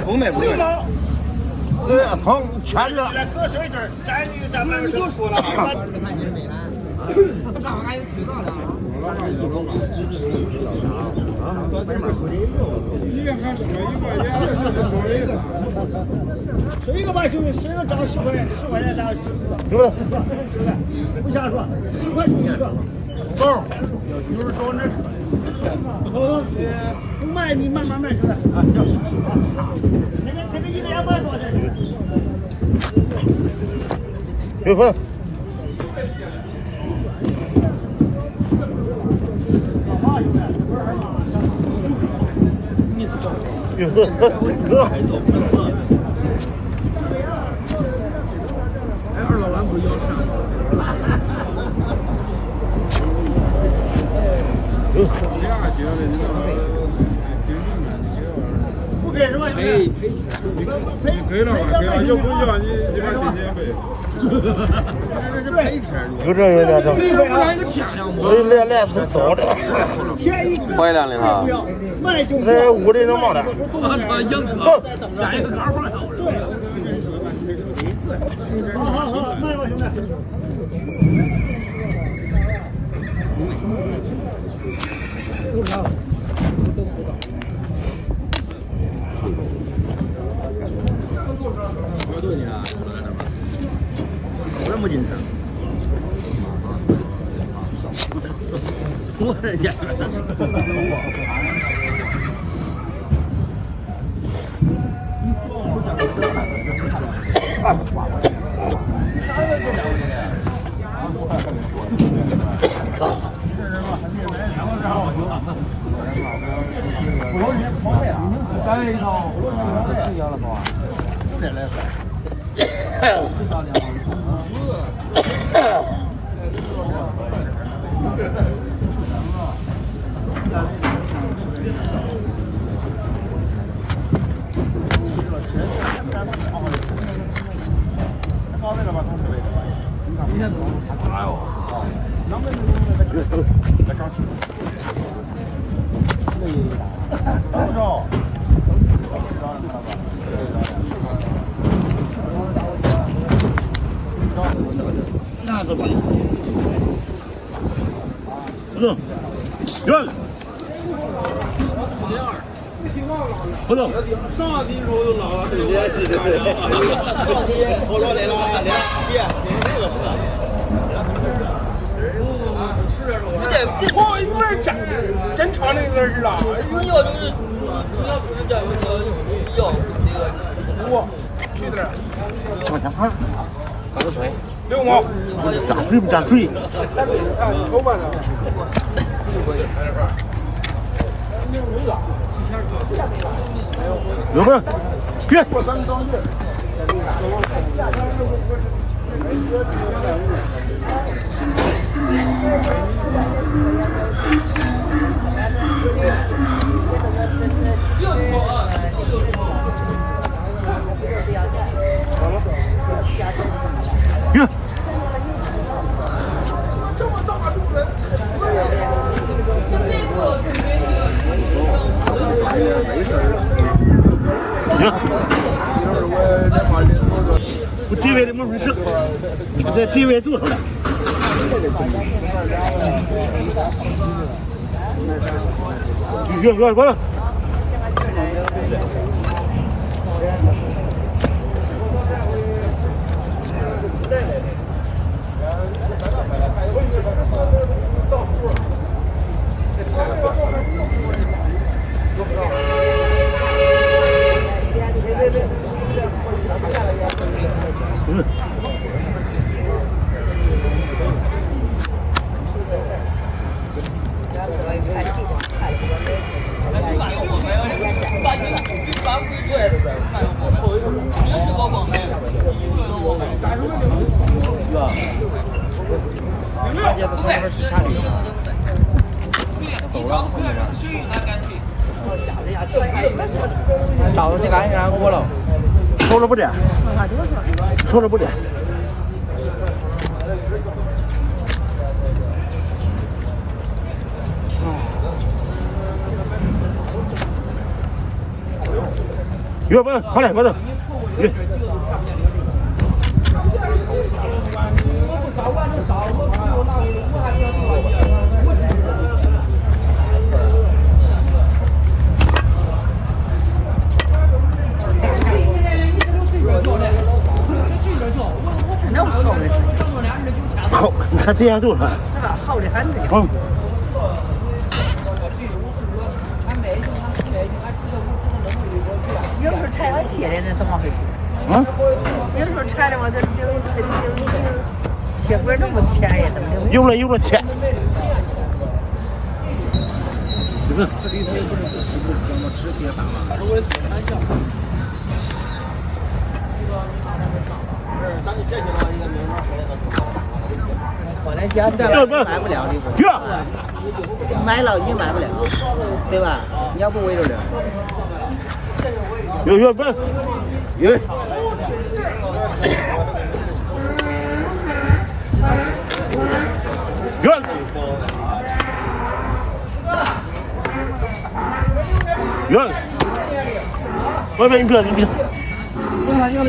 不卖不卖。风全了。搁小一阵，咱们就说了。咱们还有渠道的啊。你还说一个，也是说一个吧，兄弟，说一个涨10块钱咱不瞎说，10块钱一个。走，一会儿找那。不卖你慢慢卖出来。啊，行。这个100多这是。6分。二老板不要上。不给是吧？赔给了吧，给了，要不要你鸡巴今天赔。有这有点整，所以来是早的。坏了的哈。这屋里能冒点。走，下一个杆儿好，卖吧，兄弟。真不紧张。我的天！来一套，再来3。那怎么？不动，远。不动。上地时候就老了，是的。好多来了，姐，你得不跑一边站，真唱那个是啊。你要就是你要出去叫要那个我去点儿。抢钱牌，咋个吹6毛。站嘴不站嘴？够吧了。6分，别。别。我地位的没法整，这地位多少了？远，到时候你赶紧让过了，说了不的，说了不的。月本，好嘞，我走。月。好，你看这样就是。好的很。嗯。有时候柴要卸的，那怎么回事？啊？有时候柴的话，这血管这么甜呀，怎么？有了钱。这个。我来讲，这卖不了的不？买了你卖不了，对吧？你要不围着的。有本，有。有。有。外面你别。有了。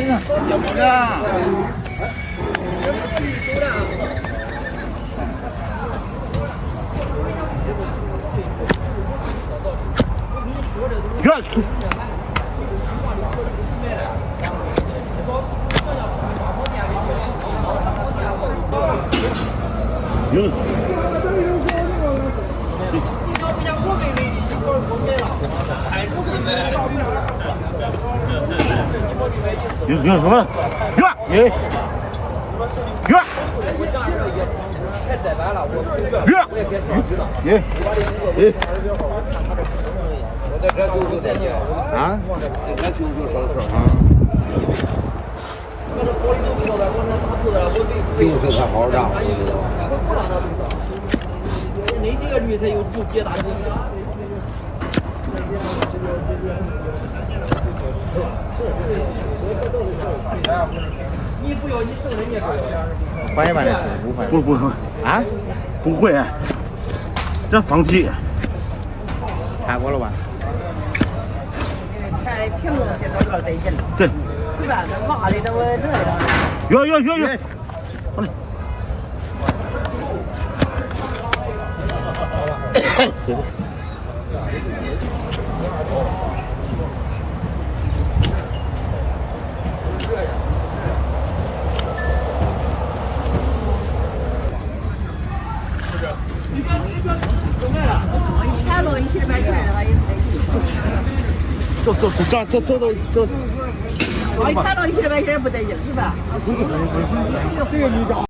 远，远，有什么？远，远。啊？就是才好账。你这个女才有接大婚。你不要，你剩人家不要。欢迎吧，不啊，不会，这放弃。看过了吧？柴的苹果这都要得劲了。对。是吧？这挖的都这样。有。好嘞。走。我一查到100块钱不得劲，是吧？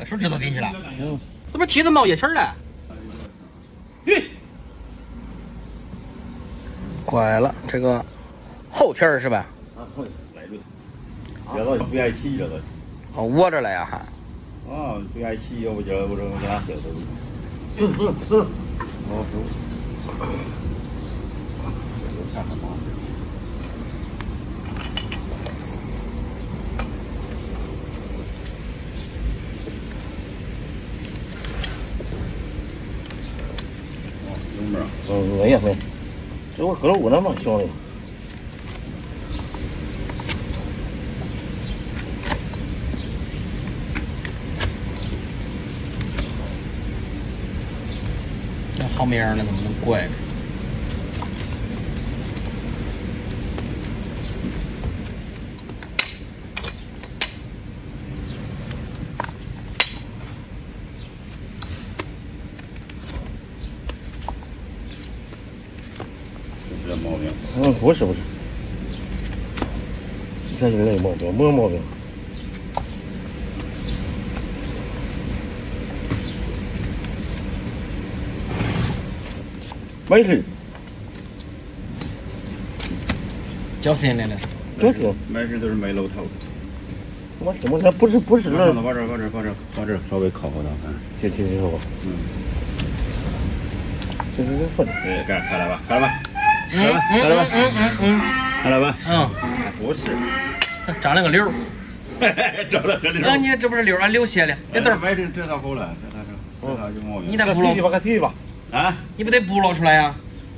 手指头顶起来，怎么蹄子冒烟气了？乖了，这个后蹄儿是吧？啊，这个不爱骑这个。哦，窝着了呀还。啊，不爱骑，要不今儿我给他卸走。哦，看看吧。没呀没，这我搁这屋呢嘛，兄弟。这好名儿呢，怎么能怪着？这毛病。不是，你看就是那毛病，没毛病。没事。交钱来了。这是没事都是没露头。我怎么不是那？把这稍微靠后点看。听说过。这是分。对，开了吧。看了吧。不是，长了个瘤儿。长了个瘤。你这不是瘤儿，流血了，别动。买这咋补了？这有毛病。你得补了。把它提吧。啊？你不得补了出来呀？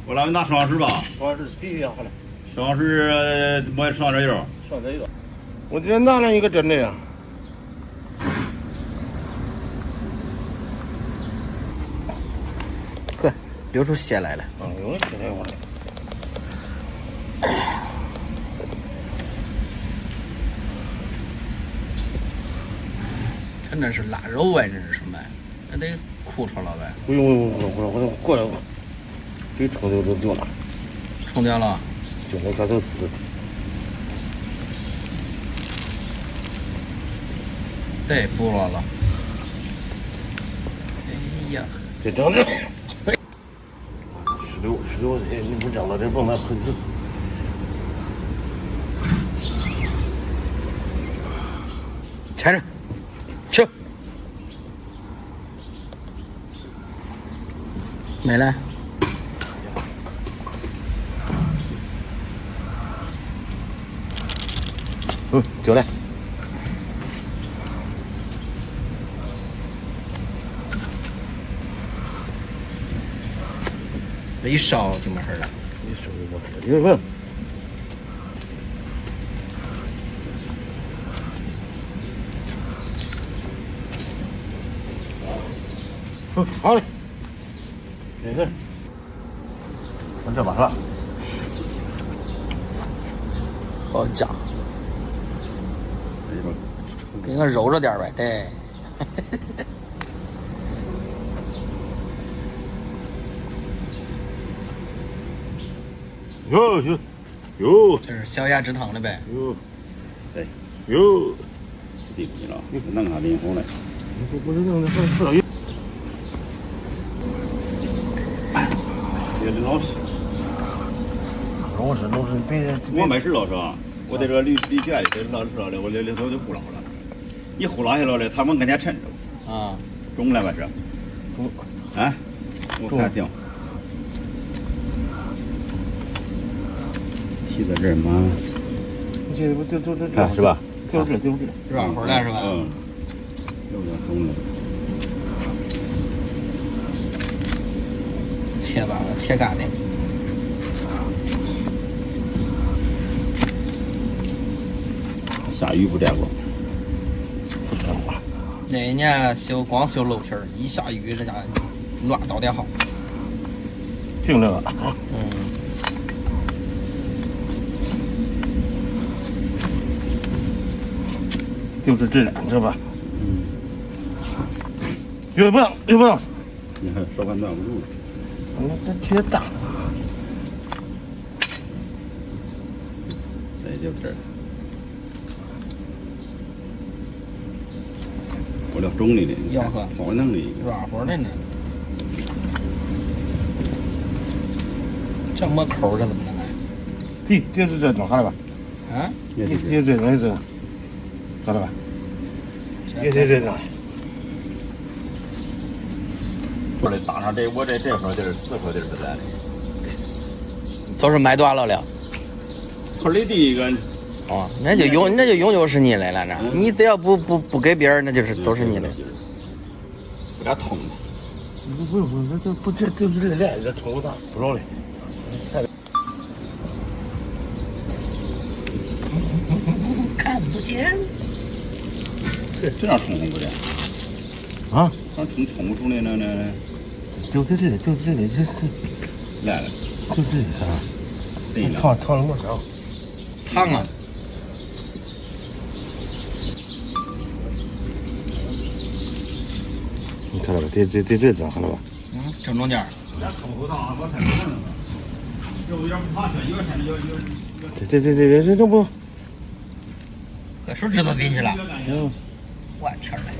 我让你拿双水吧。双水提好了。双水抹上点油。上这个。我今天拿了一个真的呀。呵，流出血来了。有血来了。这那是腊肉啊，这是什么？那得哭出了呗。不用，过来，这冲掉就了。冲掉了。就那个都是。对，补了。哎呀，这整的。16，你不整了，这不能喷死。牵着，去。没了。就来。这一烧就没事了。一烧就没事了，因为好嘞，没事。咱这把是吧？好家伙，给我揉着点呗，对。有，这是小鸭汁汤的呗。对，有。地皮了，你弄下淋红来。不是弄的不老有。这老实。老实，别。我没事老实啊，我在这离圈里，这老实了，我里头就胡捞了。一胡捞下来了，他们跟前抻着。啊。中了吧是？啊，我看挺。提在这儿吗？这不就看是吧？就这，软乎了是吧？嗯，有点中了。切吧，切干的。下雨不沾过。那一年光修楼梯儿，一下雨人家乱倒点好。就这个。就是这两个吧。有不要。你看手感挡不住。这铁大。对，就这儿。我聊中里的，吆喝，好弄的一个，软和的呢。这么口这怎么弄？就是这种，看了吧？啊？也这种，看了吧？也这种。我这打上这，我这块地儿4块地儿是咱的，都是买多少了？村里第一个。哦，那就永久是你的了，那你只要不给别人，那就是都是你的。不咋通。不，这就是这脸，这通大不着嘞。看不见。这样通不的。啊？这通不出来那。就这里，来了。就这里啊。对了。烫了多少？烫啊！你看到吧？这张看到吧？正中间。这不。搁手指头进去了。我天儿嘞！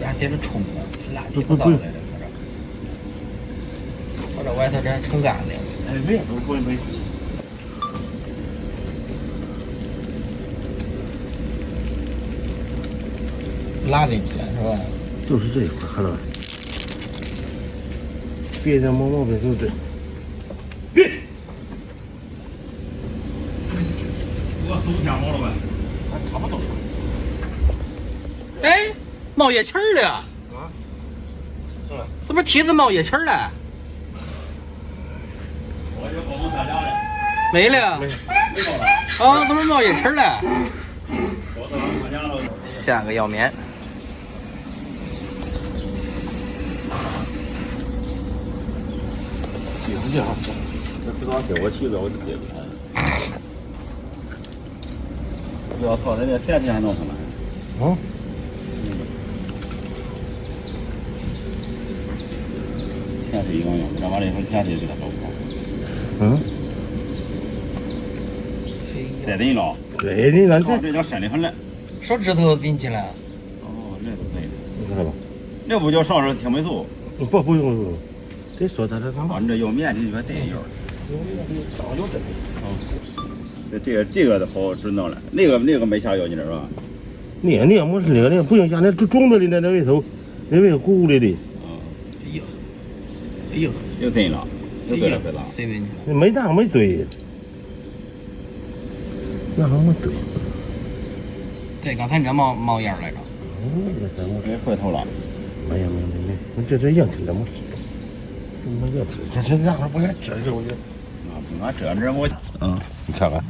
俩别是冲的，烂地不到来了，我这外头这还冲干的。哎，没，不会没。拉进去了是吧？就是这一块，看到没？别的毛病就这。我手天毛了呗，差不多。哎，冒液气儿了！啊？是吧？怎么梯子冒液气儿了？我就搞不参加了。没了。啊，怎么冒液气儿了？我都参加了。下个药棉。记不记哈？这不早给我去了，我就接不开。要靠人家天天弄上来。啊？潜水用用，这完了以后潜水给他收好。嗯。再等了。对的，那这这叫深的很了。手指头进去了。哦，那都可以。你看吧。那不叫上手青霉素。不用，得说他这干嘛？你这要面的就该带药。早就这。这个的好准到了，那个没下药剂是吧？那没事，那个不用下，那种子的那外头，那外头鼓鼓的。哎呦，哎呦，又进了，又对了，对了。塞进去了。没大没对，那还没对。对，刚才你这冒烟来着。给回头了。没，这硬气的没事。没硬气，这那会儿不还遮着我就。啊，不俺这我。你看看，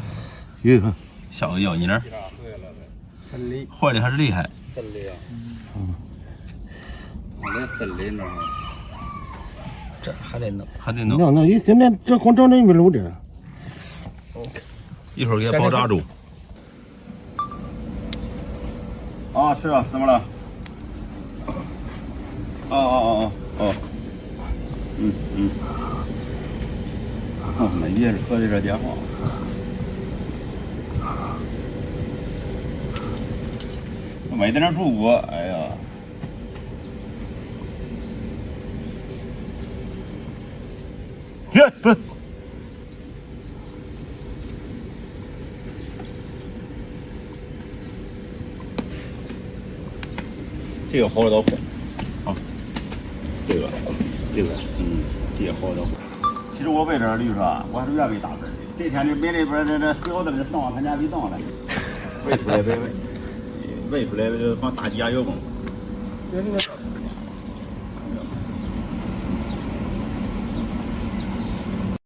你看，下个药你那儿。分离。坏的还是厉害。分离啊。我这分离呢。这还得弄，还得弄。那一现在这光长这一溜的。一会儿给包扎住。啊，是啊，怎么了？哦。那也是说的这电话。我没在那住过，哎呀。不。这个好得到快，啊，这个，这个好得到快。其实我为这驴说，我还是愿为打字的。这天你买那边这小的上网参加比当了，喂出来喂出来就放大鸡鸭油工。